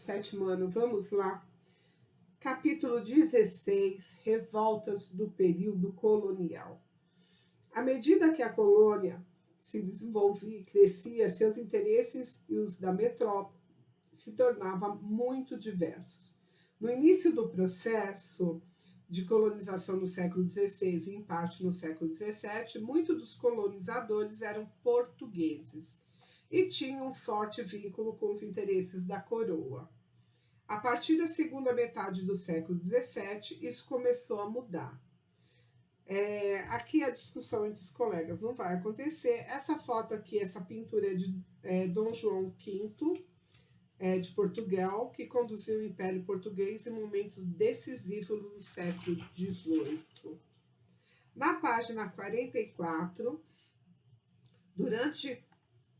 Sétimo ano, vamos lá. Capítulo 16, Revoltas do período colonial. À medida que a colônia se desenvolvia e crescia, seus interesses e os da metrópole se tornavam muito diversos. No início do processo de colonização no século XVI e em parte no século XVII, muitos dos colonizadores eram portugueses e tinham um forte vínculo com os interesses da coroa. A partir da segunda metade do século XVII, isso começou a mudar. Aqui a discussão entre os colegas não vai acontecer. Essa foto aqui, essa pintura é de Dom João V, de Portugal, que conduziu o Império Português em momentos decisivos do século XVIII. Na página 44, durante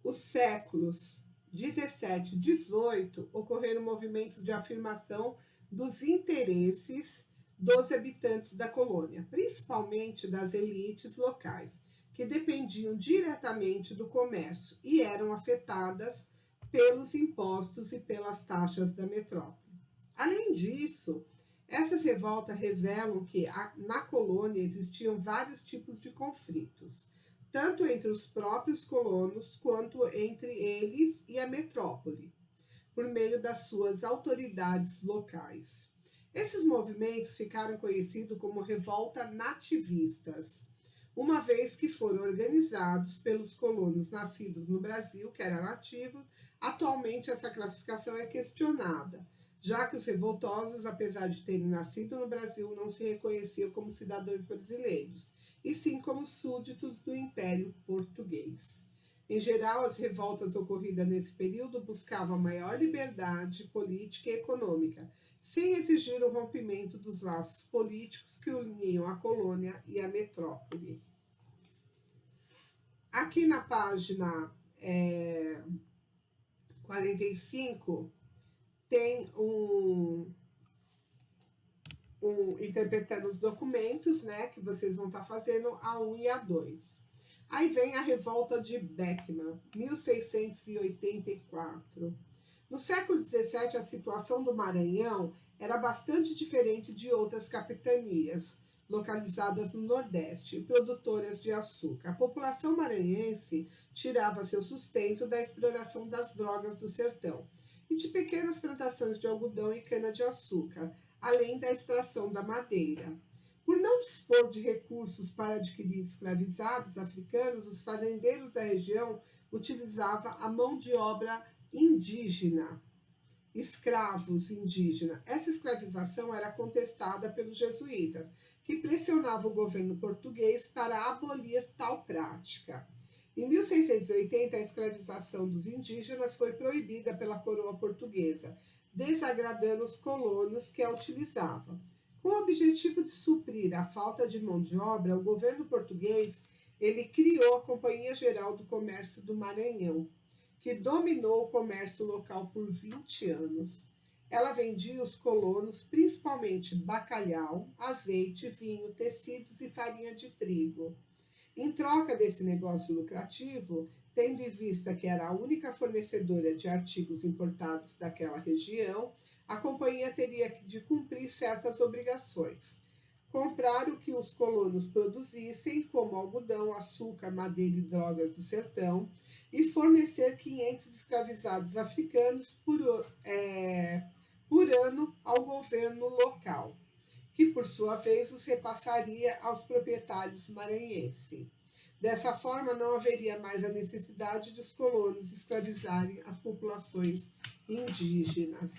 os séculos 17 e 18, ocorreram movimentos de afirmação dos interesses dos habitantes da colônia, principalmente das elites locais, que dependiam diretamente do comércio e eram afetadas pelos impostos e pelas taxas da metrópole. Além disso, essas revoltas revelam que na colônia existiam vários tipos de conflitos, tanto entre os próprios colonos quanto entre eles e a metrópole, por meio das suas autoridades locais. Esses movimentos ficaram conhecidos como revolta nativistas, uma vez que foram organizados pelos colonos nascidos no Brasil, que era nativo. Atualmente essa classificação é questionada, já que os revoltosos, apesar de terem nascido no Brasil, não se reconheciam como cidadãos brasileiros, e sim como súditos do Império Português. Em geral, as revoltas ocorridas nesse período buscavam maior liberdade política e econômica, sem exigir o rompimento dos laços políticos que uniam a colônia e a metrópole. Aqui na página 45, tem interpretando os documentos, né, que vocês vão estar fazendo, A1 e A2. Aí vem a revolta de Beckman, 1684. No século XVII, a situação do Maranhão era bastante diferente de outras capitanias localizadas no Nordeste, produtoras de açúcar. A população maranhense tirava seu sustento da exploração das drogas do sertão e de pequenas plantações de algodão e cana-de-açúcar, além da extração da madeira. Por não dispor de recursos para adquirir escravizados africanos, os fazendeiros da região utilizavam a mão de obra indígena, escravos indígenas. Essa escravização era contestada pelos jesuítas, que pressionavam o governo português para abolir tal prática. Em 1680, a escravização dos indígenas foi proibida pela coroa portuguesa, desagradando os colonos que a utilizavam. Com o objetivo de suprir a falta de mão de obra, o governo português criou a Companhia Geral do Comércio do Maranhão, que dominou o comércio local por 20 anos. Ela vendia aos colonos principalmente bacalhau, azeite, vinho, tecidos e farinha de trigo. Em troca desse negócio lucrativo, tendo em vista que era a única fornecedora de artigos importados daquela região, a companhia teria de cumprir certas obrigações. Comprar o que os colonos produzissem, como algodão, açúcar, madeira e drogas do sertão, e fornecer 500 escravizados africanos por ano ao governo local, que por sua vez os repassaria aos proprietários maranhenses. Dessa forma, não haveria mais a necessidade de os colonos escravizarem as populações indígenas.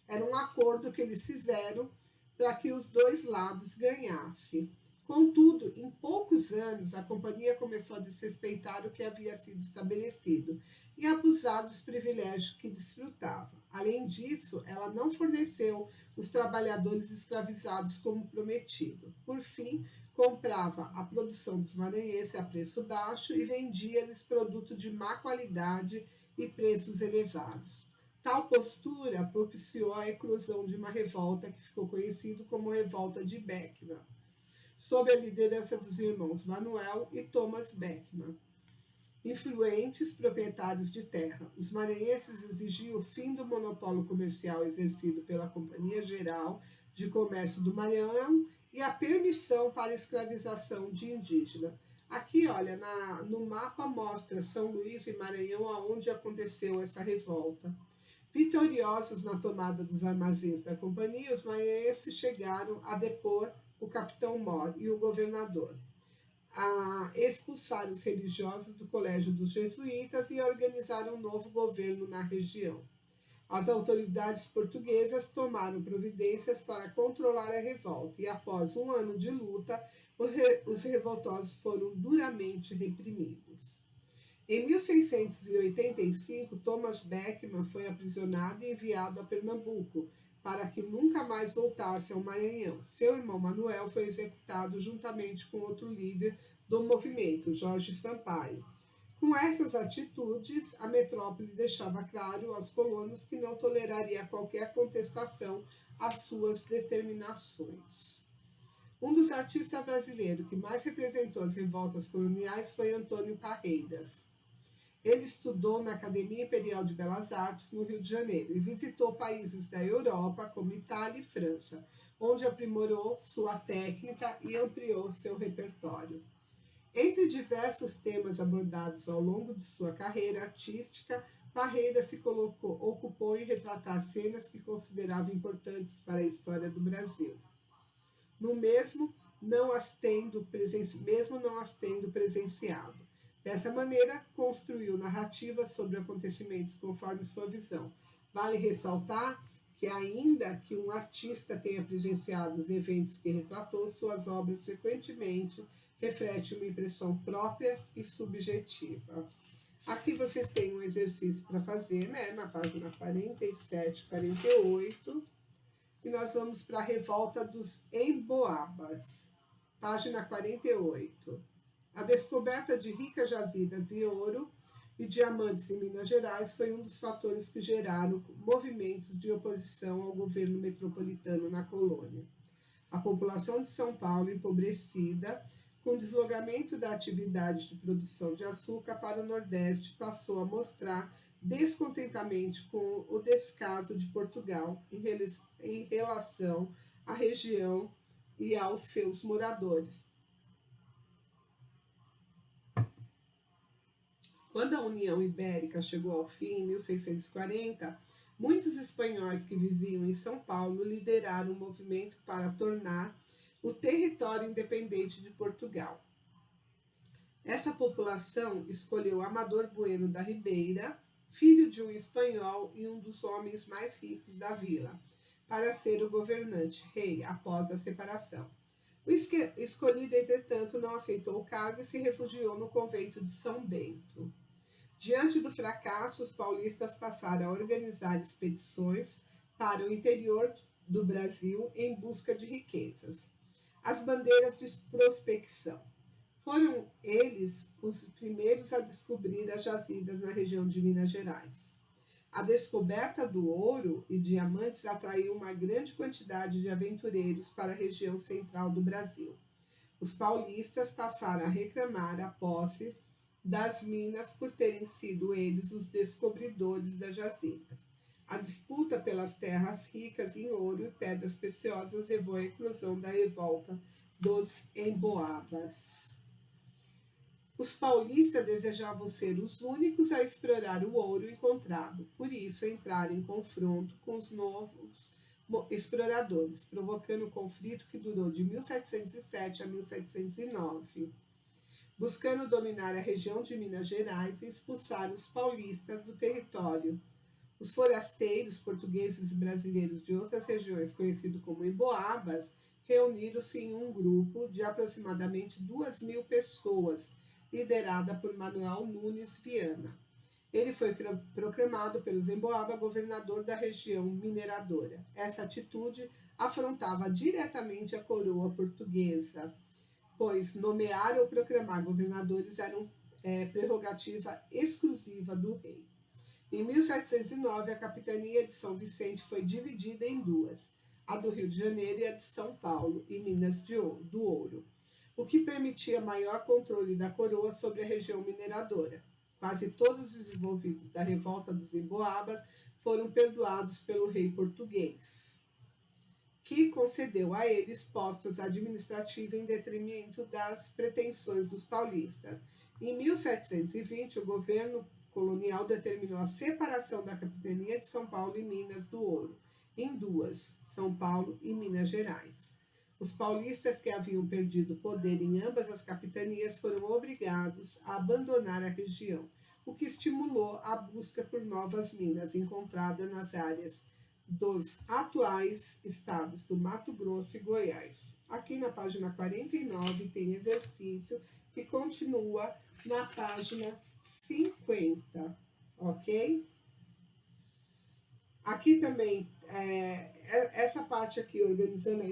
Era um acordo que eles fizeram para que os dois lados ganhassem. Contudo, em poucos anos, a companhia começou a desrespeitar o que havia sido estabelecido e abusar dos privilégios que desfrutava. Além disso, ela não forneceu os trabalhadores escravizados como prometido. Por fim, comprava a produção dos maranhenses a preço baixo e vendia-lhes produtos de má qualidade e preços elevados. Tal postura propiciou a eclosão de uma revolta que ficou conhecida como Revolta de Beckman, sob a liderança dos irmãos Manuel e Thomas Beckman. influentes proprietários de terra. Os maranhenses exigiam o fim do monopólio comercial exercido pela Companhia Geral de Comércio do Maranhão e a permissão para a escravização de indígenas. Aqui, olha, no mapa mostra São Luís e Maranhão, aonde aconteceu essa revolta. Vitoriosos na tomada dos armazéns da companhia, os maranhenses chegaram a depor o capitão Mor e o governador, a expulsar os religiosos do colégio dos jesuítas e a organizar um novo governo na região. As autoridades portuguesas tomaram providências para controlar a revolta e, após um ano de luta, os revoltosos foram duramente reprimidos. Em 1685, Thomas Beckmann foi aprisionado e enviado a Pernambuco, para que nunca mais voltasse ao Maranhão. Seu irmão Manuel foi executado juntamente com outro líder do movimento, Jorge Sampaio. Com essas atitudes, a metrópole deixava claro aos colonos que não toleraria qualquer contestação às suas determinações. Um dos artistas brasileiros que mais representou as revoltas coloniais foi Antônio Parreiras. Ele estudou na Academia Imperial de Belas Artes, no Rio de Janeiro, e visitou países da Europa, como Itália e França, onde aprimorou sua técnica e ampliou seu repertório. Entre diversos temas abordados ao longo de sua carreira artística, Parreiras se ocupou em retratar cenas que considerava importantes para a história do Brasil. Mesmo não as tendo presenciado. Dessa maneira, construiu narrativas sobre acontecimentos conforme sua visão. Vale ressaltar que, ainda que um artista tenha presenciado os eventos que retratou, suas obras frequentemente refletem uma impressão própria e subjetiva. Aqui vocês têm um exercício para fazer, né, na página 47, 48, e nós vamos para a revolta dos Emboabas, página 48. A descoberta de ricas jazidas de ouro e diamantes em Minas Gerais foi um dos fatores que geraram movimentos de oposição ao governo metropolitano na colônia. A população de São Paulo, empobrecida, com o deslocamento da atividade de produção de açúcar para o Nordeste, passou a mostrar descontentamento com o descaso de Portugal em relação à região e aos seus moradores. Quando a União Ibérica chegou ao fim, em 1640, muitos espanhóis que viviam em São Paulo lideraram um movimento para tornar o território independente de Portugal. Essa população escolheu Amador Bueno da Ribeira, filho de um espanhol e um dos homens mais ricos da vila, para ser o governante rei após a separação. O escolhido, entretanto, não aceitou o cargo e se refugiou no convento de São Bento. Diante do fracasso, os paulistas passaram a organizar expedições para o interior do Brasil em busca de riquezas. As bandeiras de prospecção. Foram eles os primeiros a descobrir as jazidas na região de Minas Gerais. A descoberta do ouro e diamantes atraiu uma grande quantidade de aventureiros para a região central do Brasil. Os paulistas passaram a reclamar a posse das minas por terem sido eles os descobridores das jazidas. A disputa pelas terras ricas em ouro e pedras preciosas levou à eclosão da revolta dos Emboabas. Os paulistas desejavam ser os únicos a explorar o ouro encontrado, por isso entraram em confronto com os novos exploradores, provocando um conflito que durou de 1707 a 1709. Buscando dominar a região de Minas Gerais e expulsar os paulistas do território. Os forasteiros portugueses e brasileiros de outras regiões, conhecidos como Emboabas, reuniram-se em um grupo de aproximadamente 2.000 pessoas, liderada por Manuel Nunes Viana. Ele foi proclamado pelos Emboabas governador da região mineradora. Essa atitude afrontava diretamente a coroa portuguesa, pois nomear ou proclamar governadores era prerrogativa exclusiva do rei. Em 1709, a capitania de São Vicente foi dividida em duas, a do Rio de Janeiro e a de São Paulo, e Minas do Ouro, o que permitia maior controle da coroa sobre a região mineradora. Quase todos os envolvidos da revolta dos Emboabas foram perdoados pelo rei português, que concedeu a eles postos administrativos em detrimento das pretensões dos paulistas. Em 1720, o governo colonial determinou a separação da capitania de São Paulo e Minas do Ouro, em duas, São Paulo e Minas Gerais. Os paulistas que haviam perdido poder em ambas as capitanias foram obrigados a abandonar a região, o que estimulou a busca por novas minas encontradas nas áreas dos atuais estados do Mato Grosso e Goiás. Aqui na página 49 tem exercício que continua na página 50, ok? Aqui também, essa parte aqui, organizando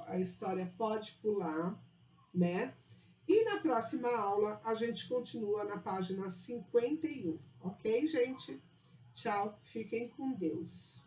a história, pode pular, né? E na próxima aula, a gente continua na página 51, ok, gente? Tchau, fiquem com Deus.